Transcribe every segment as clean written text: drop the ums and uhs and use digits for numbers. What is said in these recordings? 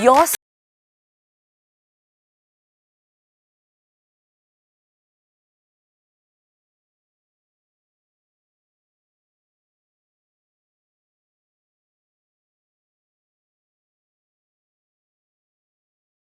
your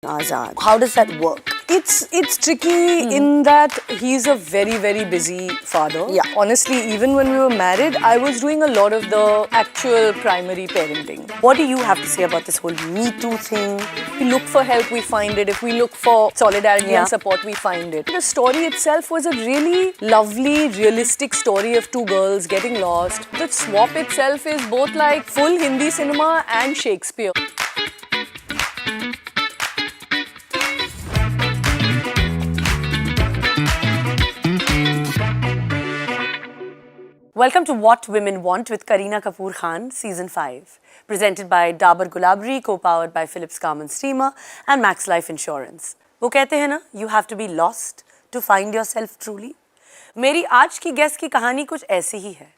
Azad. How does that work? It's tricky in that he's a very busy father. Yeah. Honestly, even when we were married, I was doing a lot of the actual primary parenting. What do you have to say about this whole Me Too thing? If we look for help, we find it. If we look for solidarity and support, we find it. The story itself was a really lovely, realistic story of two girls getting lost. The swap itself is both like full Hindi cinema and Shakespeare. Welcome to What Women Want with Kareena Kapoor Khan, Season 5. Presented by Dabur Gulabri, co-powered by Philips Carmen Steamer and Max Life Insurance. वो कहते हैं ना, you have to be lost to find yourself truly. मेरी आज की guest की कहानी कुछ ऐसी ही है.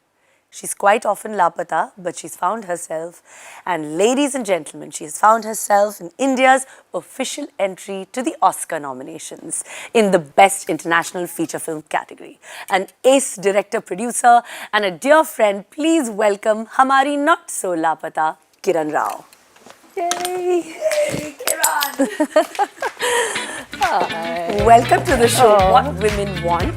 She's quite often Lapata, but she's found herself. And ladies and gentlemen, she has found herself in India's official entry to the Oscar nominations in the Best International Feature Film category. An ace director-producer and a dear friend, please welcome Hamari not so Lapata, Kiran Rao. Yay! Hey, Kiran! Hi. Welcome to the show, What Women Want.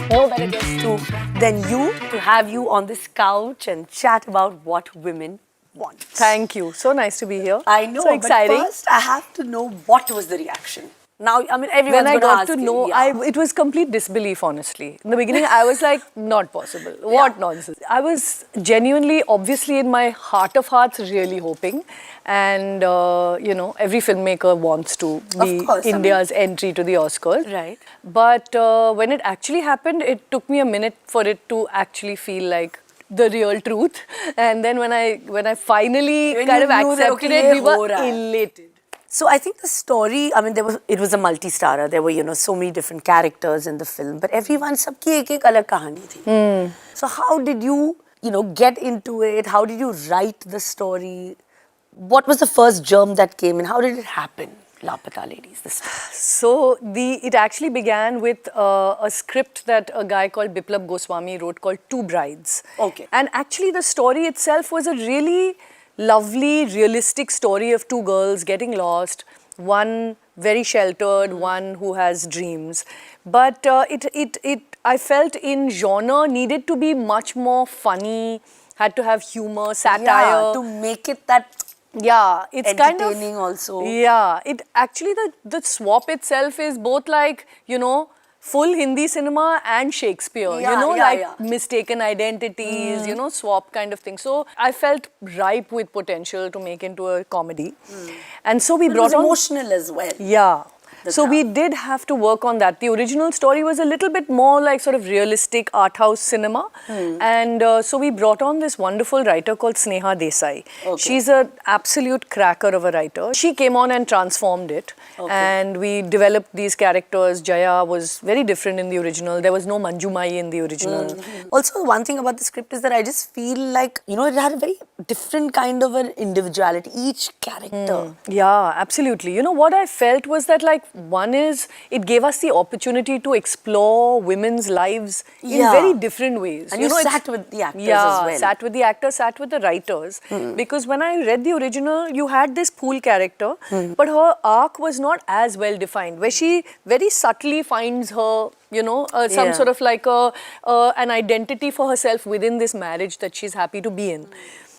No better guest than you to have you on this couch and chat about what women want. Thank you. So nice to be here. I know, so exciting. But first I have to know what was the reaction. Now, I mean, everyone's when I got to know, you, it was complete disbelief, honestly. In the beginning, I was like, not possible. What nonsense. I was genuinely, obviously, in my heart of hearts, really hoping. And, you know, every filmmaker wants to be India's entry to the Oscars. Right. But when it actually happened, it took me a minute for it to actually feel like the real truth. And then when I finally kind of accepted it, we were elated. So I think the story, I mean, it was a multi-starrer. There were, you know, so many different characters in the film, but everyone, sabki ek alag kahani thi. So how did you, you know, get into it? How did you write the story? What was the first germ that came in? How did it happen? Lapata ladies, this time. So it actually began with a script that a guy called Biplab Goswami wrote called Two Brides. Okay. And actually the story itself was a really lovely, realistic story of two girls getting lost, one very sheltered, one who has dreams. But I felt in genre needed to be much more funny, had to have humor, satire. Yeah, to make it that it's kind of entertaining also. Yeah, it actually the swap itself is both like, you know, full Hindi cinema and Shakespeare, you know, mistaken identities, you know, swap kind of thing. So I felt ripe with potential to make into a comedy. And so we brought on... It was emotional as well. Yeah. So we did have to work on that. The original story was a little bit more like sort of realistic art house cinema. And so we brought on this wonderful writer called Sneha Desai. Okay. She's an absolute cracker of a writer. She came on and transformed it. Okay. And we developed these characters. Jaya was very different in the original. There was no Manjumai in the original. Also, one thing about the script is that I just feel like, you know, it had a very different kind of an individuality, each character. Yeah, absolutely. You know, what I felt was that, like, one is, it gave us the opportunity to explore women's lives in very different ways. And you sat with the actors as well. Yeah, sat with the actors, sat with the writers. Because when I read the original, you had this pool character, but her arc was not as well defined, where she very subtly finds her, you know, some sort of like an identity for herself within this marriage that she's happy to be in.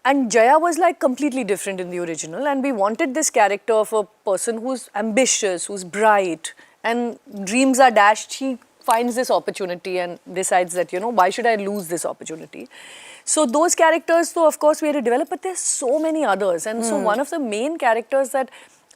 And Jaya was like completely different in the original, and we wanted this character of a person who's ambitious, who's bright, and dreams are dashed. She finds this opportunity and decides that, you know, why should I lose this opportunity? So those characters, though, of course, we had to develop, but there's so many others. And so one of the main characters that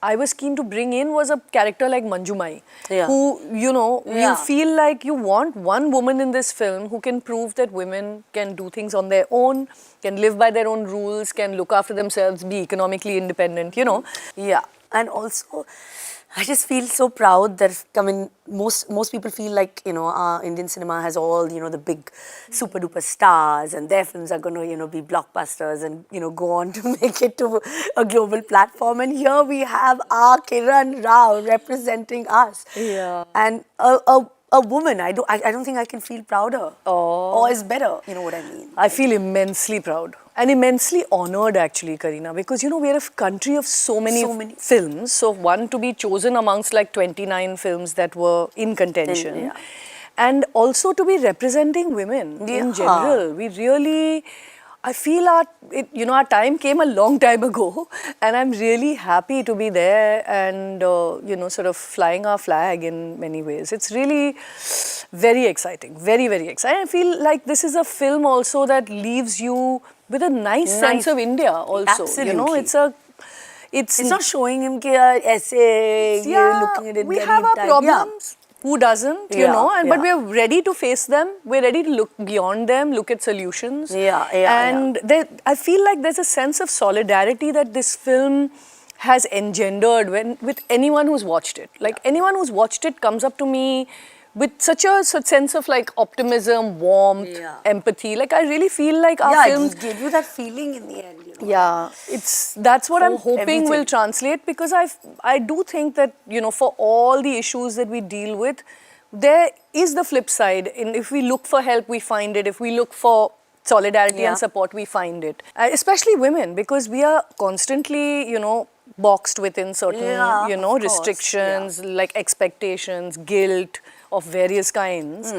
I was keen to bring in was a character like Manjumai, who, you know, you feel like you want one woman in this film who can prove that women can do things on their own, can live by their own rules, can look after themselves, be economically independent, you know. Yeah, and also I just feel so proud that, I mean, most people feel like, our Indian cinema has all, the big super duper stars, and their films are going to, be blockbusters and, go on to make it to a global platform. And here we have our Kiran Rao representing us. Yeah. And a woman, I don't think I can feel prouder. Oh. Or is better, you know what I mean? I feel immensely proud and immensely honored actually, Kareena, because we're a country of so many films. So one to be chosen amongst like 29 films that were in contention. Yeah. And also to be representing women in general. We really, I feel our time came a long time ago, and I'm really happy to be there and, sort of flying our flag in many ways. It's really very exciting, very, very exciting. I feel like this is a film also that leaves you with a nice sense of India also. Absolutely. It's not showing him that essay, you're looking at it. We have our problems. Who doesn't, but we're ready to face them. We're ready to look beyond them, look at solutions. And I feel like there's a sense of solidarity that this film has engendered with anyone who's watched it. Like anyone who's watched it comes up to me with such a sense of like optimism, warmth, empathy. Like I really feel like our films give you that feeling in the end. Yeah, that's what I'm hoping will translate, because I do think that for all the issues that we deal with, there is the flip side. If we look for help, we find it. If we look for solidarity and support, we find it. Especially women, because we are constantly boxed within certain restrictions, like expectations, guilt of various kinds.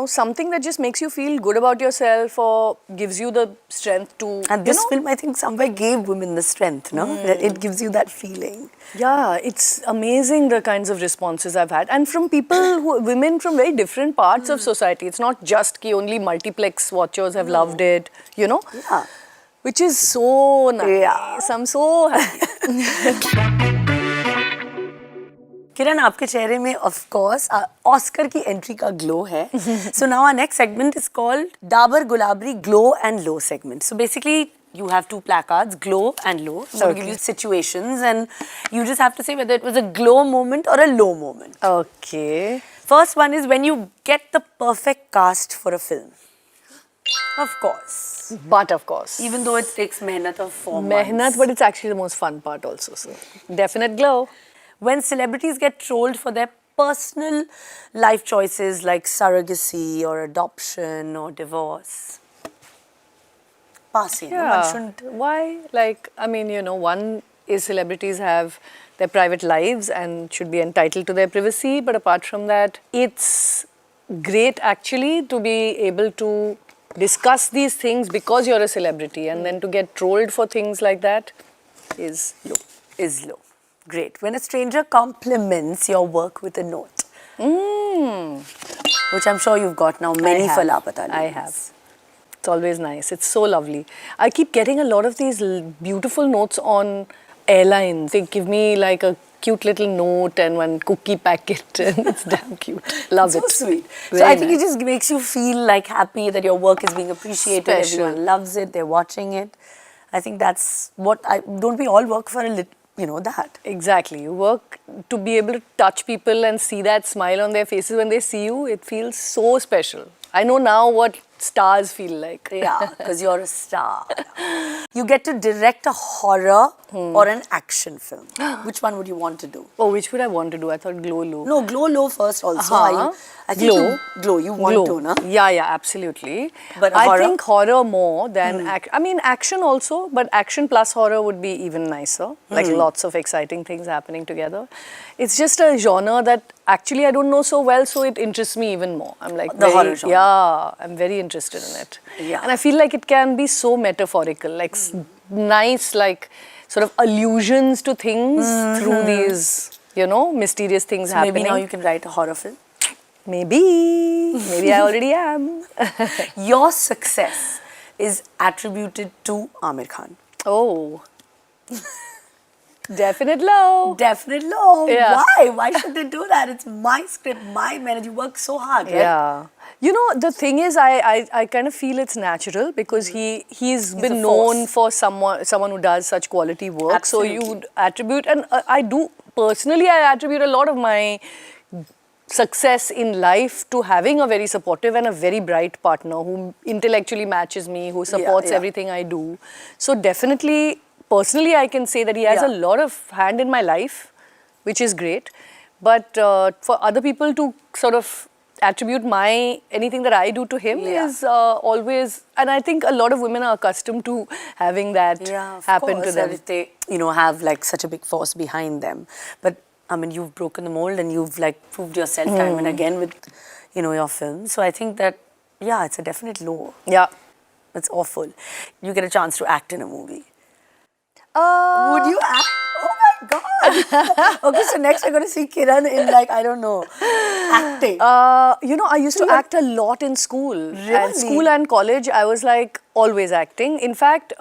Something that just makes you feel good about yourself or gives you the strength to. And this film, I think, somewhere gave women the strength, no? It gives you that feeling. Yeah, it's amazing the kinds of responses I've had, and from women from very different parts of society. It's not just ki only multiplex watchers have loved it, Yeah. Which is so nice. Yeah. I'm so happy. Kiran, आपके चेहरे में of course Oscar की entry का glow है. So now our next segment is called Dabar Gulabri Glow and Low segment. So basically you have two placards, glow and low. I'm going to give you situations and you just have to say whether it was a glow moment or a low moment. Okay. First one is when you get the perfect cast for a film. Of course. But of course. Even though it takes mehnat of 4 months. Mehnat, but it's actually the most fun part also. So definite glow. When celebrities get trolled for their personal life choices like surrogacy or adoption or divorce. Passing. Yeah. One shouldn't. Why? Like, I mean, one is celebrities have their private lives and should be entitled to their privacy. But apart from that, it's great actually to be able to discuss these things because you're a celebrity, and then to get trolled for things like that is low. Great. When a stranger compliments your work with a note. Which I'm sure you've got now many for Lapataa. I have. It's always nice. It's so lovely. I keep getting a lot of these beautiful notes on airlines. They give me like a cute little note and one cookie packet, and it's damn cute. Love it. So sweet. Very so I think nice. it just makes you feel like happy that your work is being appreciated. Special. Everyone loves it. They're watching it. I think that's what don't we all work for that. Exactly. You work to be able to touch people and see that smile on their faces when they see you. It feels so special. I know now what stars feel like. Yeah, because you're a star. You get to direct a horror or an action film. Which one would you want to do? Oh, which would I want to do? I thought glow low. No, glow low first also. I think you want to, no? Yeah, absolutely. But I horror? think horror more than action also, but action plus horror would be even nicer. Like lots of exciting things happening together. It's just a genre that actually I don't know so well, so it interests me even more. I'm like horror genre. Yeah, I'm very interested in it. Yeah. And I feel like it can be so metaphorical, like nice, like sort of allusions to things through these, mysterious things happening. Maybe now you can write a horror film. Maybe I already am. Your success is attributed to Aamir Khan. Oh. Definite low. Definite low. Yeah. Why? Why should they do that? It's my script, my man. You work so hard, right? Yeah. The thing is, I kind of feel it's natural because he's been known for someone who does such quality work. Absolutely. So you would attribute, and I do personally, I attribute a lot of my success in life to having a very supportive and a very bright partner who intellectually matches me, who supports everything I do. So definitely, personally, I can say that he has a lot of hand in my life, which is great. But for other people to sort of attribute anything that I do to him is always, and I think a lot of women are accustomed to having that happen to them. If they, have like such a big force behind them. But I mean, you've broken the mold and you've like proved yourself time and again with, your films. So I think that, it's a definite low. Yeah. It's awful. You get a chance to act in a movie. Would you act? Oh my God. Okay, so next we're going to see Kiran in like, I don't know, acting. I used to act a lot in school. Really? And school and college, I was like always acting. In fact,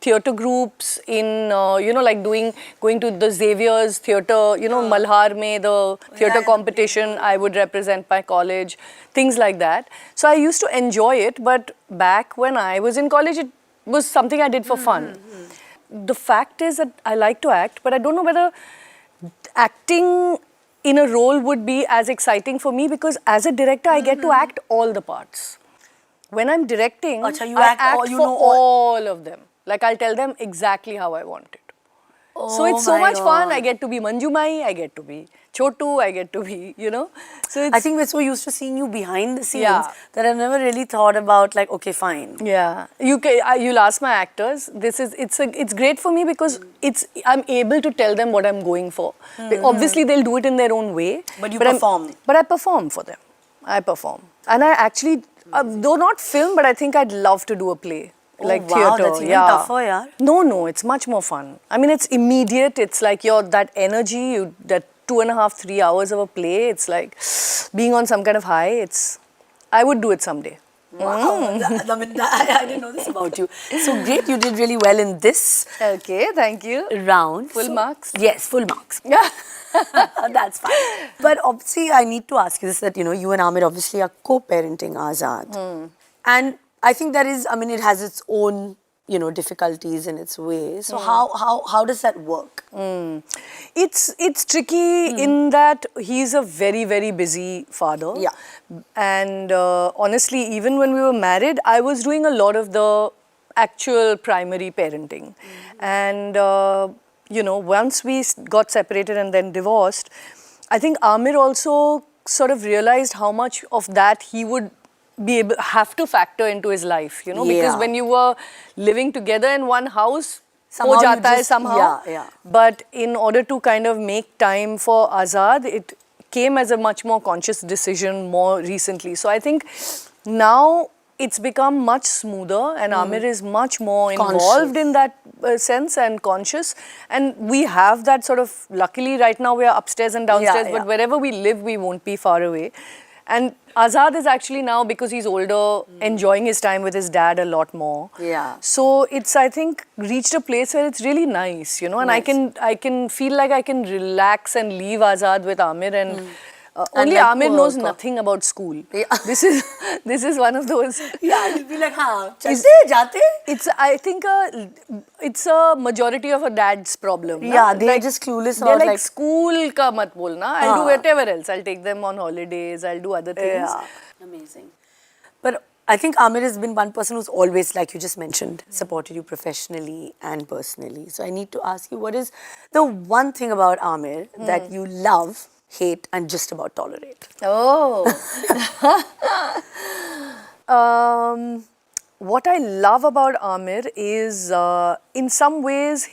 theatre groups in, like going to the Xavier's theatre, Malhar mein, the theatre competition, I would represent my college, things like that. So I used to enjoy it, but back when I was in college, it was something I did for fun. The fact is that I like to act, but I don't know whether acting in a role would be as exciting for me because as a director, I get to act all the parts. When I'm directing, you I act act all, for all of them. Like I'll tell them exactly how I want it. So it's so much fun. I get to be Manju Mai, I get to be Chotu, I get to be, So I think we're so used to seeing you behind the scenes that I've never really thought about like, okay, fine. Yeah, you'll ask my actors. It's great for me because I'm able to tell them what I'm going for. Obviously, they'll do it in their own way. But you perform. But I perform for them. I perform, and I actually, though not film, but I think I'd love to do a play. Like wow, theatre, that's even tougher, yeah. No, it's much more fun. I mean, it's immediate. It's like that energy, that 2.5, 3 hours of a play. It's like being on some kind of high. I would do it someday. Wow, I didn't know this about you. So great, you did really well in this. Okay, thank you. Round. Full marks? Yes, full marks. Yeah. That's fine. But obviously, I need to ask you this, that, you and Aamir obviously are co-parenting Azad. And I think that is, it has its own, difficulties in its way. So how does that work? It's tricky in that he's a very, very busy father. Yeah. And honestly, even when we were married, I was doing a lot of the actual primary parenting. And, once we got separated and then divorced, I think Aamir also sort of realized how much of that he would have to factor into his life, because when you were living together in one house, somehow. But in order to kind of make time for Azad, it came as a much more conscious decision more recently. So I think now it's become much smoother and Aamir is much more involved in that sense and conscious. And we have that sort of, luckily right now we are upstairs and downstairs, but wherever we live, we won't be far away. And Azad is actually now, because he's older, enjoying his time with his dad a lot more. Yeah. So it's, I think, reached a place where it's really nice, and I can feel like I can relax and leave Azad with Aamir and only like Aamir knows nothing about school. Yeah. This is one of those. Yeah, he'll be like, jate? I think it's a majority of a dad's problem. Yeah, they're just clueless about like school ka mat bolna. I'll do whatever else. I'll take them on holidays. I'll do other things. Yeah. Amazing. But I think Aamir has been one person who's always, like you just mentioned, supported you professionally and personally. So I need to ask you, what is the one thing about Aamir that you love, hate and just about tolerate? Oh. What I love about Aamir is, in some ways,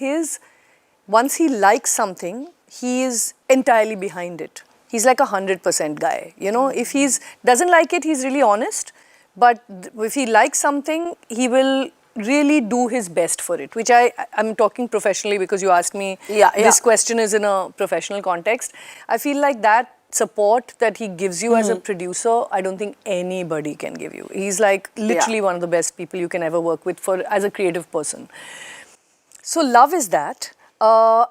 once he likes something, he is entirely behind it. He's like 100% guy. If he doesn't like it, he's really honest. But if he likes something, he will really do his best for it, which I'm talking professionally because you asked me, this question is in a professional context. I feel like that support that he gives you as a producer, I don't think anybody can give you. He's like literally one of the best people you can ever work with as a creative person. So love is that.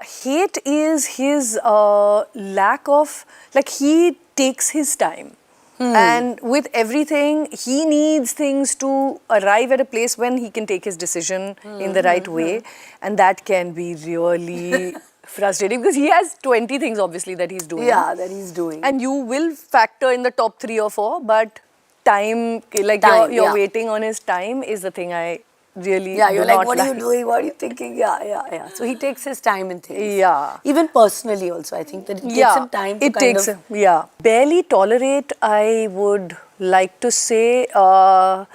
Hate is his lack of, like, he takes his time. And with everything, he needs things to arrive at a place when he can take his decision in the right way. And that can be really frustrating because he has 20 things obviously that he's doing. Yeah, that he's doing. And you will factor in the top 3 or 4, but time, like Time, you're yeah. waiting on his time is the thing I really Yeah, you're do like, not what are you doing? What are you thinking? Yeah. So he takes his time in things. Yeah. Even personally also, I think that it takes Yeah, him time to it kind takes of... him. Yeah. Barely tolerate, I would like to say, what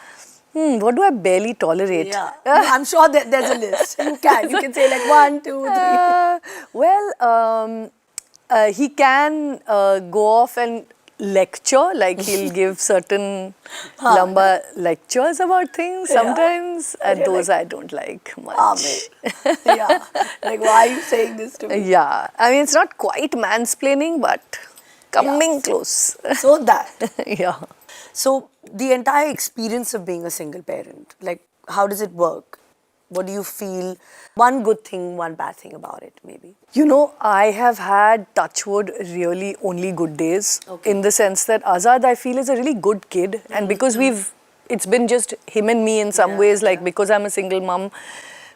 do I barely tolerate? Yeah. No, I'm sure that there's a list. You can say like 1, 2, 3. He can go off and lecture, like he'll give certain lamba lectures about things sometimes, and you're those like, I don't like much. Aamir. Yeah. Like, why are you saying this to me? Yeah, I mean, it's not quite mansplaining, but coming close. So that. Yeah. So the entire experience of being a single parent, like, how does it work? What do you feel? One good thing, one bad thing about it, maybe. You know, I have had, touchwood, really only good days. Okay. In the sense that Azad, I feel, is a really good kid. And because it's been just him and me in some ways, like because I'm a single mum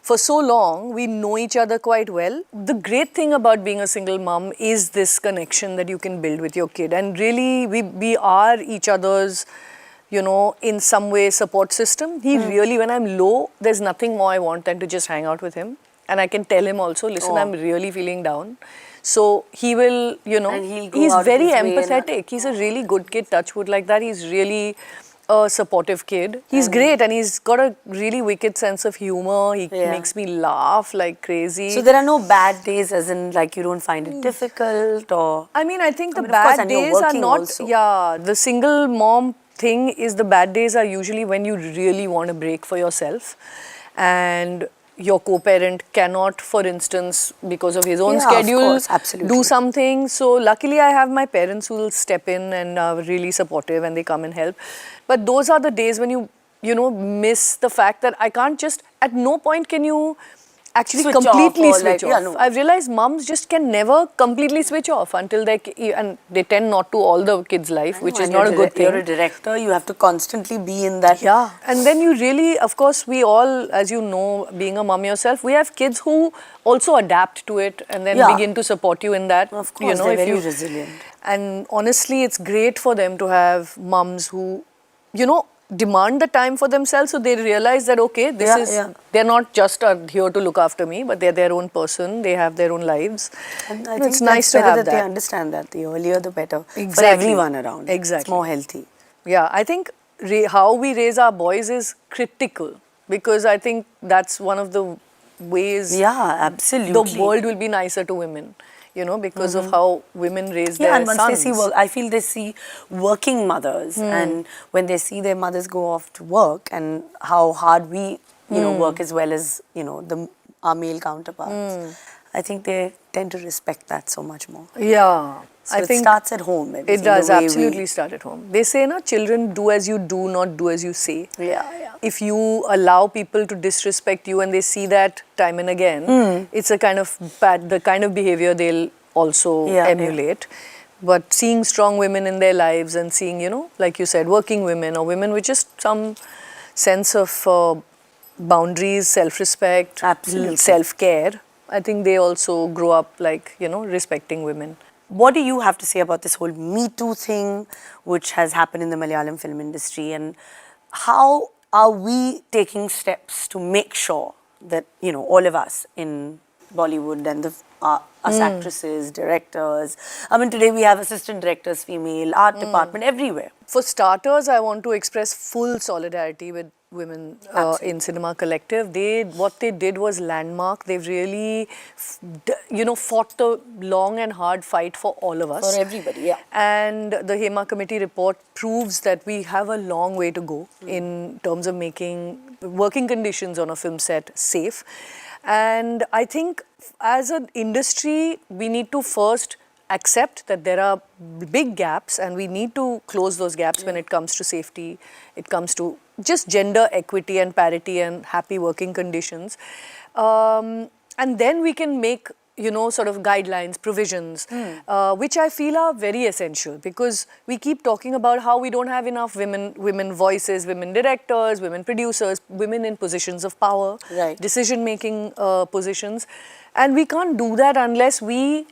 for so long, we know each other quite well. The great thing about being a single mum is this connection that you can build with your kid. And really, we are each other's, you know, in some way support system. He really, when I'm low, there's nothing more I want than to just hang out with him. And I can tell him also, listen, I'm really feeling down. So he will, you know, And he'll go he's out of very his way and- empathetic. He's a really good kid, touchwood like that. He's really a supportive kid. He's great and he's got a really wicked sense of humor. He makes me laugh like crazy. So there are no bad days, as in like you don't find it difficult or... I mean, I think the of course, bad and you're days are working not, also. yeah, the single mom thing is the bad days are usually when you really want a break for yourself and your co-parent cannot, for instance, because of his own Yeah, of schedule, course, absolutely. do something. So luckily I have my parents who will step in and are really supportive and they come and help. But those are the days when you know, miss the fact that I can't just, at no point can you actually Switch off completely or switch like, yeah, off. no. I've realized mums just can never completely switch off until and they tend not to all the kids' life, which is not a good thing. You're a director, you have to constantly be in that. Yeah, and then you really, of course, we all, as you know, being a mum yourself, we have kids who also adapt to it and then begin to support you in that. Of course, you know, they're if very you, resilient. And honestly, it's great for them to have mums who, you know, demand the time for themselves so they realize that, okay, they're not just here to look after me, but they're their own person, they have their own lives. And I it's think nice that's to better have that that. they understand that. The earlier, the better. For Exactly. everyone around. Exactly. It's more healthy. Yeah, I think how we raise our boys is critical because I think that's one of the ways Yeah, absolutely. the world will be nicer to women, you know, because of how women raise Yeah, their and once sons. they see work, I feel they see working mothers, and when they see their mothers go off to work and how hard we, you know, work as well as, you know, our male counterparts, I think they tend to respect that so much more. Yeah. So I it think starts at home. it everything, does the way absolutely start at home. They say, na, children do as you do, not do as you say. Yeah. If you allow people to disrespect you and they see that time and again, it's a kind of the kind of behavior they'll also emulate. But seeing strong women in their lives and seeing, you know, like you said, working women or women with just some sense of boundaries, self-respect, self-care, I think they also grow up like, you know, respecting women. What do you have to say about this whole Me Too thing, which has happened in the Malayalam film industry, and how are we taking steps to make sure that, you know, all of us in Bollywood and us actresses, directors, I mean, today we have assistant directors, female, art department, everywhere. For starters, I want to express full solidarity with women in Cinema Collective. What they did was landmark. They've really, you know, fought the long and hard fight for all of us. For everybody, yeah. And the Hema Committee report proves that we have a long way to go in terms of making working conditions on a film set safe. And I think as an industry, we need to first accept that there are big gaps and we need to close those gaps when it comes to safety, it comes to just gender equity and parity and happy working conditions. And then we can make sort of guidelines, provisions, which I feel are very essential, because we keep talking about how we don't have enough women voices, women directors, women producers, women in positions of power, Right. decision-making positions, and we can't do that unless we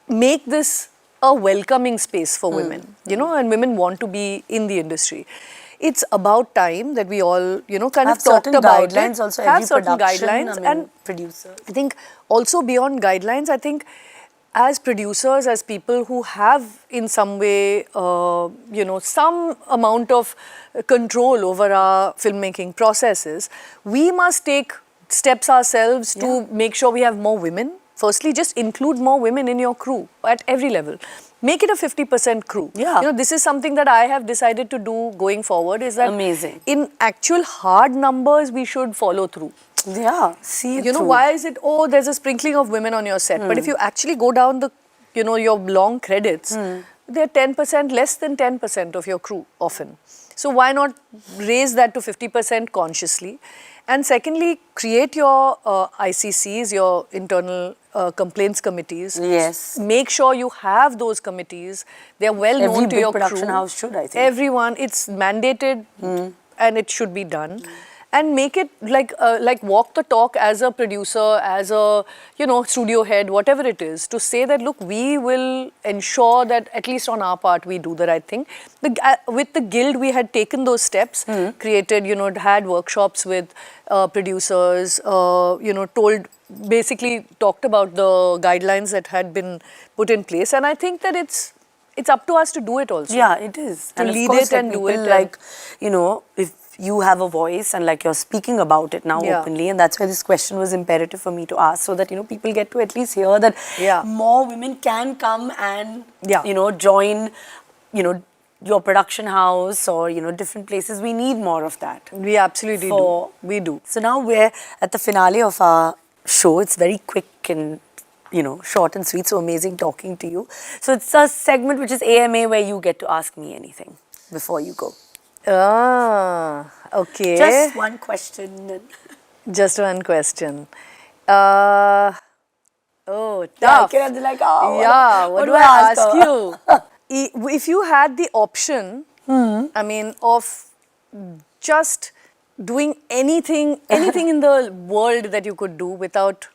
make this a welcoming space for women, and women want to be in the industry. It's about time that we all, kind Have of talked certain about guidelines it. also, have every certain production, guidelines, I mean, and producer. I think also beyond guidelines, I think as producers, as people who have in some way, some amount of control over our filmmaking processes, we must take steps ourselves to make sure we have more women. Firstly, just include more women in your crew at every level. Make it a 50% crew. Yeah. This is something that I have decided to do going forward, is that Amazing. in actual hard numbers, we should follow through. Yeah, see it through. Why is it, there's a sprinkling of women on your set. But if you actually go down the, your long credits, they're 10%, less than 10% of your crew often. So why not raise that to 50% consciously? And secondly, create your ICCs, your internal complaints committees. Yes. Make sure you have those committees. They're well known to Every your big production crew. house should, I think. Everyone, it's mandated and it should be done. And make it like walk the talk as a producer, as a studio head, whatever it is, to say that look, we will ensure that at least on our part we do the right thing. With the guild, we had taken those steps, created, had workshops with producers, basically talked about the guidelines that had been put in place, and I think that it's up to us to do it also. Yeah, it is. To and lead of course, it and do people it. Like, if you have a voice and like you're speaking about it now openly, and that's why this question was imperative for me to ask, so that, people get to at least hear that more women can come and, join, your production house or, different places. We need more of that. We absolutely do. We do. So now we're at the finale of our show. It's very quick and, short and sweet. So amazing talking to you. So it's a segment which is AMA, where you get to ask me anything before you go. Ah, okay. Just one question. Just one question. Tough. Kiran's like, What do I ask you? If you had the option, I mean, of just doing anything in the world that you could do without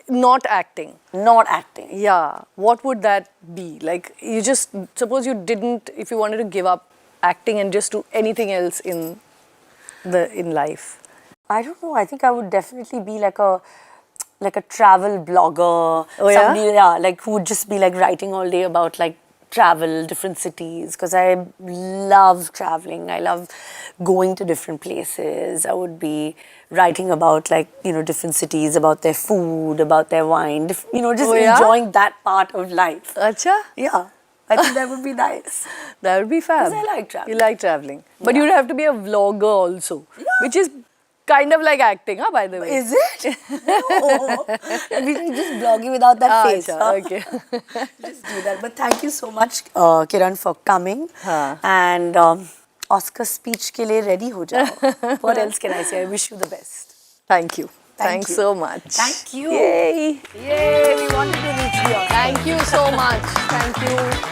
not acting. Not acting. Yeah. What would that be? Like, you just, suppose you didn't, if you wanted to give up acting and just do anything else in life. I don't know. I think I would definitely be like a travel blogger. Oh, yeah? Somebody, like who would just be like writing all day about like travel, different cities, because I love traveling. I love going to different places. I would be writing about like, different cities, about their food, about their wine, just enjoying that part of life. Acha? Yeah. I think that would be nice. That would be fab. Because I like traveling. You like traveling. But you'd have to be a vlogger also. Yeah. Which is kind of like acting, by the way. Is it? No. We're just blogging without that face. Okay. Just do that. But thank you so much, Kiran, for coming. And Oscar speech ke liye ready ho jao. What else can I say? I wish you the best. Thank you. Thank you so much. Thank you. Yay. Yay, we wanted to reach you. Thank you so much. Thank you.